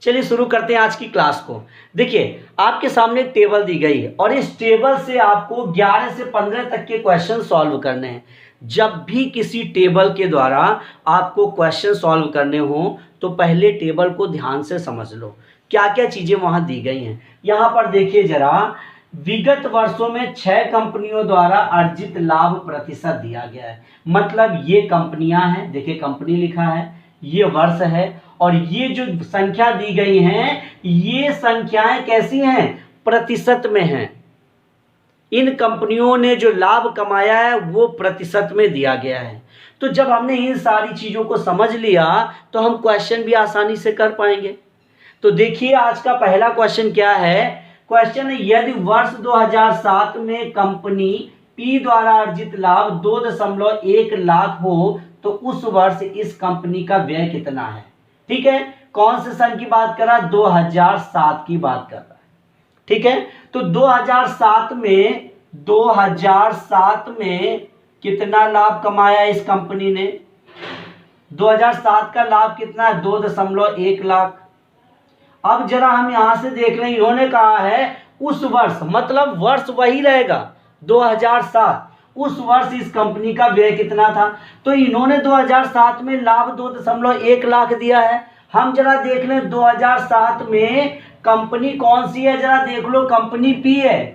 चलिए शुरू करते हैं आज की क्लास को। देखिए आपके सामने एक टेबल दी गई है और इस टेबल से आपको 11 से 15 तक के क्वेश्चन सॉल्व करने हैं। जब भी किसी टेबल के द्वारा आपको क्वेश्चन सॉल्व करने हो तो पहले टेबल को ध्यान से समझ लो क्या क्या चीज़ें वहाँ दी गई हैं। यहाँ पर देखिए जरा, विगत वर्षों में 6 कंपनियों द्वारा अर्जित लाभ प्रतिशत दिया गया है। मतलब ये कंपनियां हैं, देखिए कंपनी लिखा है, ये वर्ष है और ये जो संख्या दी गई हैं ये संख्याएं कैसी हैं, प्रतिशत में हैं। इन कंपनियों ने जो लाभ कमाया है वो प्रतिशत में दिया गया है। तो जब हमने इन सारी चीज़ों को समझ लिया तो हम क्वेश्चन भी आसानी से कर पाएंगे। तो देखिए आज का पहला क्वेश्चन क्या है। क्वेश्चन है, यदि वर्ष 2007 में कंपनी पी द्वारा अर्जित लाभ 2.1 लाख हो तो उस वर्ष इस कंपनी का व्यय कितना है। ठीक है, कौन से सन की बात कर रहा है, 2007 की बात कर रहा है। ठीक है, तो 2007 में कितना लाभ कमाया इस कंपनी ने। 2007 का लाभ कितना है, 2.1 लाख। अब जरा हम यहां से देख लें, इन्होंने कहा है उस वर्ष, मतलब वर्ष वही रहेगा 2007, उस वर्ष इस कंपनी का व्यय कितना था। तो इन्होंने 2007 में लाभ 2.1 लाख दिया है। हम जरा देख लें 2007 में कंपनी कौन सी है, जरा देख लो, कंपनी पी है,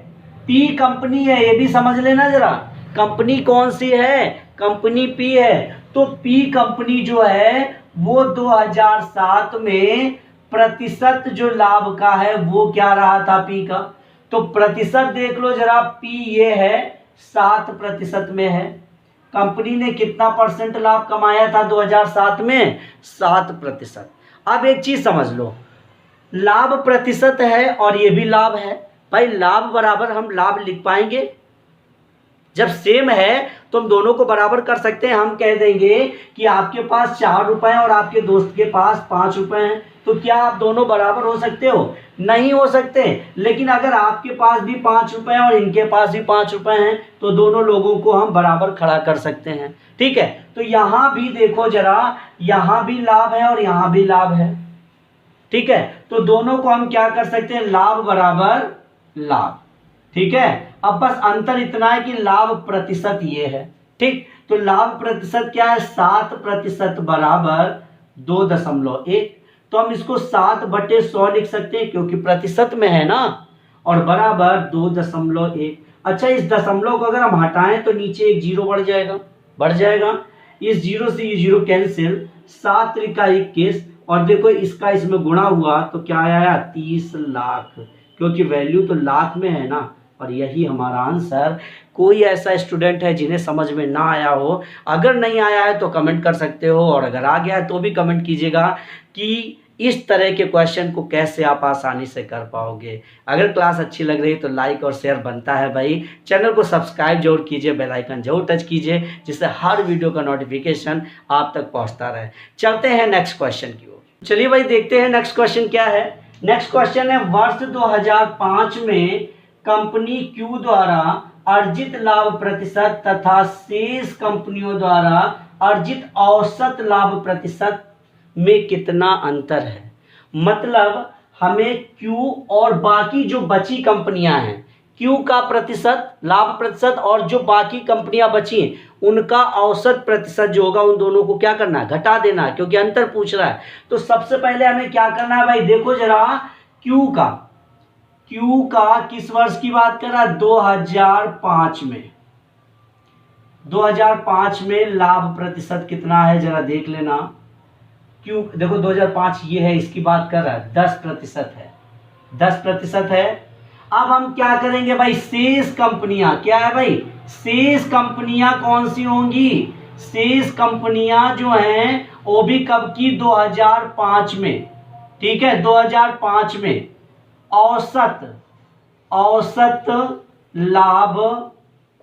पी कंपनी है, ये भी समझ लेना जरा, कंपनी कौन सी है, कंपनी पी है। तो पी कंपनी जो है वो 2007 में प्रतिशत जो लाभ का है वो क्या रहा था पी का। तो प्रतिशत देख लो जरा, पी ये है 7% में है। कंपनी ने कितना परसेंट लाभ कमाया था 2007 में, 7%। अब एक चीज समझ लो, लाभ प्रतिशत है और ये भी लाभ है। भाई लाभ बराबर हम लाभ लिख पाएंगे, जब सेम है तो हम दोनों को बराबर कर सकते हैं। हम कह देंगे कि आपके पास 4 रुपए हैं और आपके दोस्त के पास 5 रुपए हैं, तो क्या आप दोनों बराबर हो सकते हो, नहीं हो सकते। लेकिन अगर आपके पास भी 5 रुपए हैं और इनके पास भी 5 रुपए हैं तो दोनों लोगों को हम बराबर खड़ा कर सकते हैं। ठीक है, तो यहां भी देखो जरा, यहां भी लाभ है और यहां भी लाभ है। ठीक है, तो दोनों को हम क्या कर सकते हैं, लाभ बराबर लाभ। ठीक है, अब बस अंतर इतना है कि लाभ प्रतिशत ये है। ठीक, तो लाभ प्रतिशत क्या है, 7% बराबर 2.1। तो हम इसको 7/100 लिख सकते हैं क्योंकि प्रतिशत में है ना, और बराबर 2.1। अच्छा, इस दशमलव को अगर हम हटाएं तो नीचे एक जीरो बढ़ जाएगा। इस जीरो से ये जीरो कैंसिल, 7 त्रिका 21, और देखो इसका इसमें गुणा हुआ तो क्या आया, 30 लाख, क्योंकि वैल्यू तो लाख में है ना। और यही हमारा आंसर। कोई ऐसा स्टूडेंट है जिन्हें समझ में ना आया हो, अगर नहीं आया है तो कमेंट कर सकते हो, और अगर आ गया है तो भी कमेंट कीजिएगा कि इस तरह के क्वेश्चन को कैसे आप आसानी से कर पाओगे। अगर क्लास अच्छी लग रही है तो लाइक और शेयर बनता है भाई। चैनल को सब्सक्राइब जरूर कीजिए, बेल आइकन जरूर टच कीजिए, जिससे हर वीडियो का नोटिफिकेशन आप तक पहुंचता रहे। चलते हैं नेक्स्ट क्वेश्चन की ओर। चलिए भाई देखते हैं नेक्स्ट क्वेश्चन क्या है। नेक्स्ट क्वेश्चन है, वर्ष 2005 में कंपनी क्यू द्वारा अर्जित लाभ प्रतिशत तथा शेष कंपनियों द्वारा अर्जित औसत लाभ प्रतिशत में कितना अंतर है। मतलब हमें क्यू और बाकी जो बची कंपनियां हैं, क्यू का प्रतिशत, लाभ प्रतिशत, और जो बाकी कंपनियां बची उनका औसत प्रतिशत जो होगा उन दोनों को क्या करना है, घटा देना है, क्योंकि अंतर पूछ रहा है। तो सबसे पहले हमें क्या करना है भाई, देखो जरा, क्यू का किस वर्ष की बात कर रहा है, 2005 में। 2005 में लाभ प्रतिशत कितना है जरा देख लेना। क्यू देखो 2005 ये है, इसकी बात कर रहा है, 10% है, 10% है। अब हम क्या करेंगे भाई, शेष कंपनियां क्या है भाई, शेष कंपनियां कौन सी होंगी, शेष कंपनियां जो हैं वो भी कब की, 2005 में। ठीक है, 2005 में औसत लाभ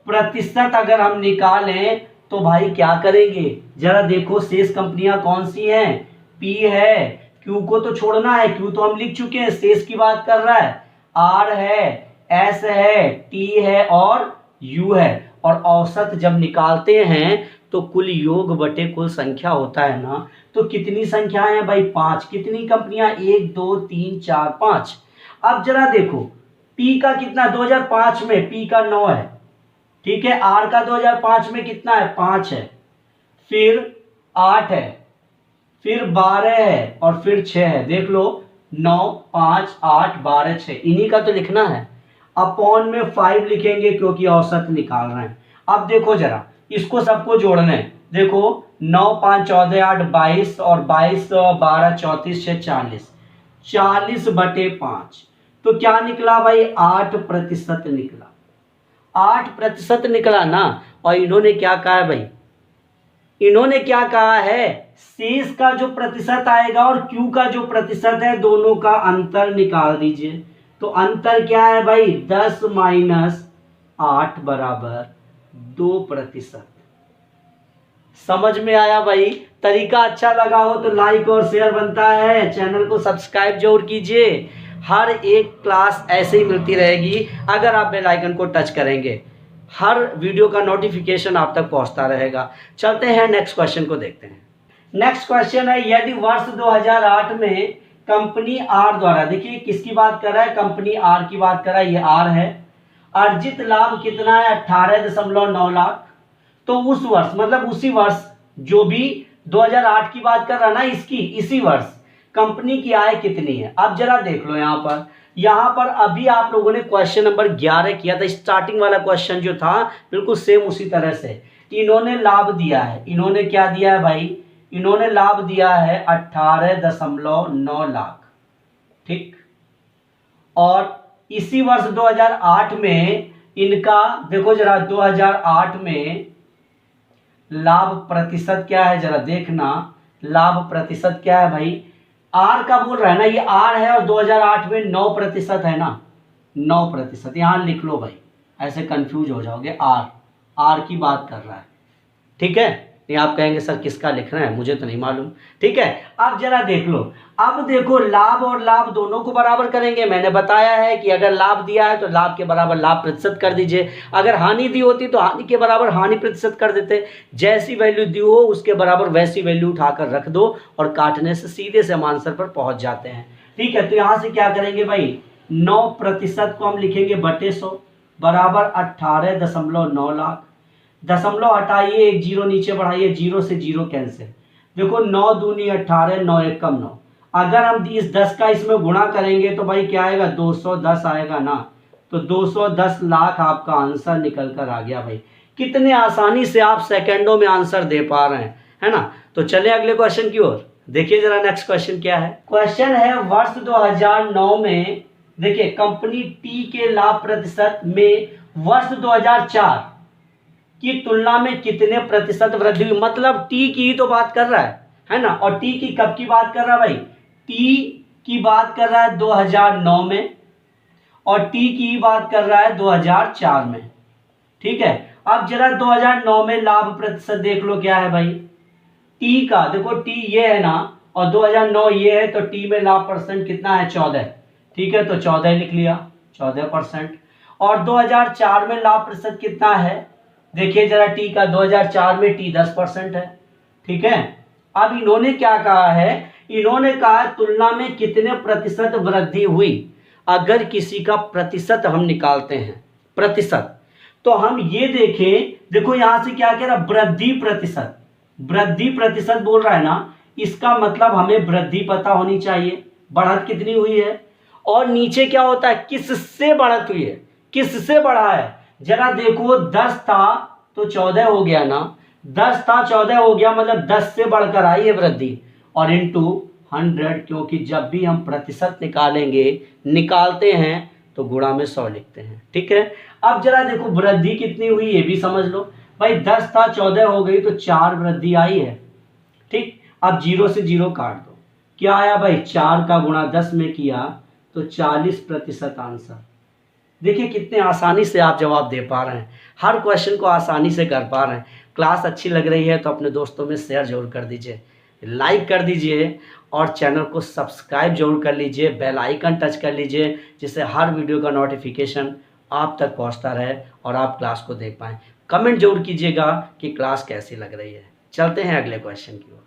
प्रतिशत अगर हम निकालें तो भाई क्या करेंगे, जरा देखो शेष कंपनियां कौन सी हैं, पी है, क्यू को तो छोड़ना है, क्यू तो हम लिख चुके हैं, शेष की बात कर रहा है, आर है, एस है, टी है और यू है। और औसत जब निकालते हैं तो कुल योग बटे कुल संख्या होता है ना, तो कितनी संख्याएं हैं भाई? 5। कितनी कंपनियां? 1 2 3 4 5। अब जरा देखो पी का कितना? 2005 में पी का 9 है, ठीक है। आर का 2005 में कितना है? 5 है, फिर 8 है, फिर 12 है और फिर 6 है। देख लो 9 5 8 12 6, इन्हीं का तो लिखना है। अपॉन में 5 लिखेंगे क्योंकि औसत निकाल रहे हैं। अब देखो जरा इसको सबको जोड़ना है। देखो 9 5 14 8 22 और 22 12 34 6 40, 40 बटे 5। तो क्या निकला भाई? 8% निकला। 8% निकला ना। और इन्होंने क्या कहा है भाई? इन्होंने क्या कहा है? शेष का जो प्रतिशत आएगा और क्यू का जो प्रतिशत है, दोनों का अंतर निकाल दीजिए। तो अंतर क्या है भाई? 10 माइनस 8 बराबर 2%। समझ में आया भाई? तरीका अच्छा लगा हो तो लाइक और शेयर बनता है, चैनल को सब्सक्राइब जरूर कीजिए। हर एक क्लास ऐसे ही मिलती रहेगी अगर आप बेल आइकन को टच करेंगे। हर वीडियो का नोटिफिकेशन आप तक पहुंचता रहेगा। चलते हैं नेक्स्ट क्वेश्चन को देखते हैं। नेक्स्ट क्वेश्चन है, यदि वर्ष 2008 में कंपनी आर द्वारा, देखिए किसकी बात कर रहा है? कंपनी आर की बात कर रहा है, ये आर है। अर्जित लाभ कितना है? 18.9 लाख। तो उस वर्ष मतलब उसी वर्ष, जो भी 2008 की बात कर रहा है ना, इसकी इसी वर्ष कंपनी की आय कितनी है? अब जरा देख लो यहाँ पर अभी आप लोगों ने क्वेश्चन नंबर 11 किया था। स्टार्टिंग वाला क्वेश्चन जो था बिल्कुल सेम उसी तरह से इन्होंने लाभ दिया है। इन्होंने क्या दिया है भाई? इन्होंने लाभ दिया है 18.9 लाख, ठीक। और इसी वर्ष 2008 में इनका देखो जरा, 2008 में लाभ प्रतिशत क्या है? जरा देखना लाभ प्रतिशत क्या है भाई? आर का बोल रहा है ना, ये आर है और 2008 में 9% है ना, 9%। यहां लिख लो भाई, ऐसे कंफ्यूज हो जाओगे। आर की बात कर रहा है, ठीक है। ये आप कहेंगे सर किसका लिख रहे हैं, मुझे तो नहीं मालूम, ठीक है। अब जरा देख लो, अब देखो लाभ और लाभ दोनों को बराबर करेंगे। मैंने बताया है कि अगर लाभ दिया है तो लाभ के बराबर लाभ प्रतिशत कर दीजिए, अगर हानि दी होती तो हानि के बराबर हानि प्रतिशत कर देते। जैसी वैल्यू दी हो उसके बराबर वैसी वैल्यू उठाकर रख दो और काटने से सीधे से हम आंसर पर पहुंच जाते हैं, ठीक है। तो यहां से क्या करेंगे भाई? 9% को हम लिखेंगे बटे 100 बराबर 18.9 लाख। दशमलव हटाइए, एक जीरो नीचे बढ़ाइए, जीरो से जीरो कैंसिल। देखो 9 दूनी 18, 9 एकम 9। अगर हम इस 10 का इसमें गुणा करेंगे तो भाई क्या आएगा? 210 आएगा ना। तो 210 लाख आपका आंसर निकल कर आ गया भाई। कितने आसानी से आप सेकंडों में आंसर दे पा रहे हैं, है ना। तो चले अगले क्वेश्चन की ओर। देखिए जरा नेक्स्ट क्वेश्चन क्या है। क्वेश्चन है, वर्ष 2009 में देखिए कंपनी टी के लाभ प्रतिशत में वर्ष 2004 की तुलना में कितने प्रतिशत वृद्धि हुई? मतलब टी की ही तो बात कर रहा है ना। और टी की कब की बात कर रहा है भाई? टी की बात कर रहा है 2009 में और टी की बात कर रहा है 2004 में, ठीक है। अब जरा 2009 में लाभ प्रतिशत देख लो क्या है भाई? टी का देखो, टी ये है ना और 2009 ये है, तो टी में लाभ परसेंट कितना है? 14, ठीक है। तो 14 लिख लिया, 14%। और 2004 में लाभ प्रतिशत कितना है? देखिए जरा टी का 2004 में टी 10% है, ठीक है। अब इन्होंने क्या कहा है? इन्होंने कहा तुलना में कितने प्रतिशत वृद्धि हुई। अगर किसी का प्रतिशत हम निकालते हैं, प्रतिशत, तो हम ये देखें, देखो यहां से क्या कह रहा? वृद्धि प्रतिशत। वृद्धि प्रतिशत बोल रहा है ना, इसका मतलब हमें वृद्धि पता होनी चाहिए, बढ़त कितनी हुई है। और नीचे क्या होता है? किससे बढ़त हुई है, किससे बढ़ा है। जरा देखो 10 था तो 14 हो गया ना, 10 था 14 हो गया, मतलब 10 से बढ़कर आई है वृद्धि। और इंटू 100, क्योंकि जब भी हम प्रतिशत निकालते हैं तो गुणा में 100 लिखते हैं, ठीक है। अब जरा देखो वृद्धि कितनी हुई ये भी समझ लो भाई। 10 था 14 हो गई तो 4 वृद्धि आई है, ठीक। अब 0 से 0 काट दो, क्या आया भाई? 4 का गुणा 10 में किया तो 40% आंसर। देखिए कितने आसानी से आप जवाब दे पा रहे हैं, हर क्वेश्चन को आसानी से कर पा रहे हैं। क्लास अच्छी लग रही है तो अपने दोस्तों में शेयर जरूर कर दीजिए, लाइक कर दीजिए और चैनल को सब्सक्राइब जरूर कर लीजिए, बेल आइकन टच कर लीजिए, जिससे हर वीडियो का नोटिफिकेशन आप तक पहुंचता रहे और आप क्लास को देख पाएँ। कमेंट जरूर कीजिएगा कि क्लास कैसी लग रही है। चलते हैं अगले क्वेश्चन की ओर।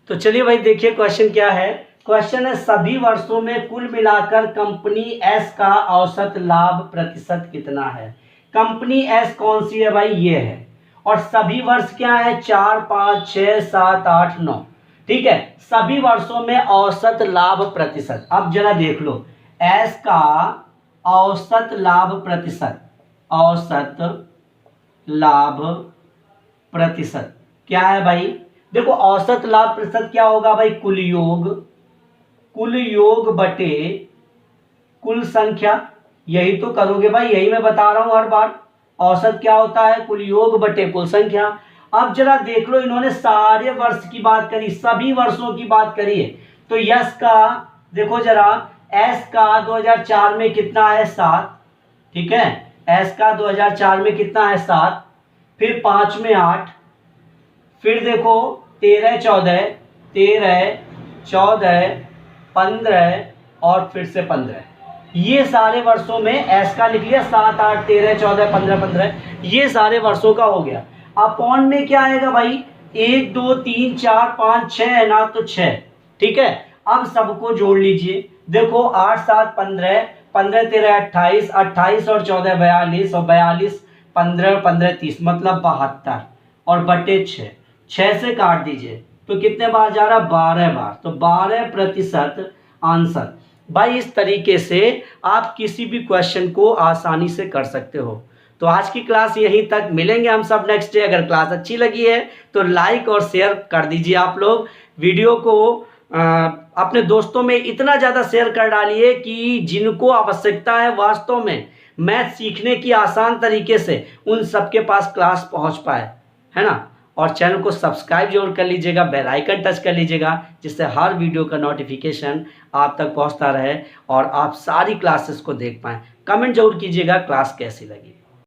तो चलिए भाई देखिए क्वेश्चन क्या है। क्वेश्चन है सभी वर्षों में कुल मिलाकर कंपनी एस का औसत लाभ प्रतिशत कितना है। कंपनी एस कौन सी है भाई, ये है। और सभी वर्ष क्या है, 4, 5, 6, 7, 8, 9। ठीक है, सभी वर्षों में औसत लाभ प्रतिशत। अब जरा देख लो एस का औसत लाभ प्रतिशत, औसत लाभ प्रतिशत क्या है भाई। देखो औसत लाभ प्रतिशत क्या होगा भाई, कुल योग बटे कुल संख्या। यही तो करोगे भाई, यही मैं बता रहा हूं हर बार। औसत क्या होता है, कुल योग बटे कुल संख्या। अब जरा देख लो इन्होंने सारे वर्ष की बात करी, सभी वर्षों की बात करी है। तो यस का देखो जरा, एस का 2004 में कितना है, 7। ठीक है, एस का 2004 में कितना है, 7। फिर 5 में 8, फिर देखो 13, 14, 15 और फिर से 15। ये सारे वर्षों में एस का लिख लिया, 7, 8, 13, 14, 15, 15। ये सारे वर्षों का हो गया। अपॉन में क्या आएगा भाई, 1, 2, 3, 4, 5, 6 है ना, तो 6। ठीक है, अब सबको जोड़ लीजिए। देखो 8, 7, 15, 15, 13, 28, 28 और 14, 42 और 42, 15, 15, 30, मतलब 72 और बटे 6। 6 से काट दीजिए तो कितने बार जा रहा, 12 बार। तो 12% आंसर। भाई इस तरीके से आप किसी भी क्वेश्चन को आसानी से कर सकते हो। तो आज की क्लास यहीं तक, मिलेंगे हम सब नेक्स्ट डे। अगर क्लास अच्छी लगी है तो लाइक और शेयर कर दीजिए आप लोग। वीडियो को अपने दोस्तों में इतना ज़्यादा शेयर कर डालिए कि जिनको आवश्यकता है वास्तव में मैथ सीखने की आसान तरीके से, उन सबके पास क्लास पहुंच पाए, है ना। और चैनल को सब्सक्राइब जरूर कर लीजिएगा, बेल आइकन टच कर लीजिएगा, जिससे हर वीडियो का नोटिफिकेशन आप तक पहुंचता रहे और आप सारी क्लासेस को देख पाएँ। कमेंट जरूर कीजिएगा क्लास कैसी लगी।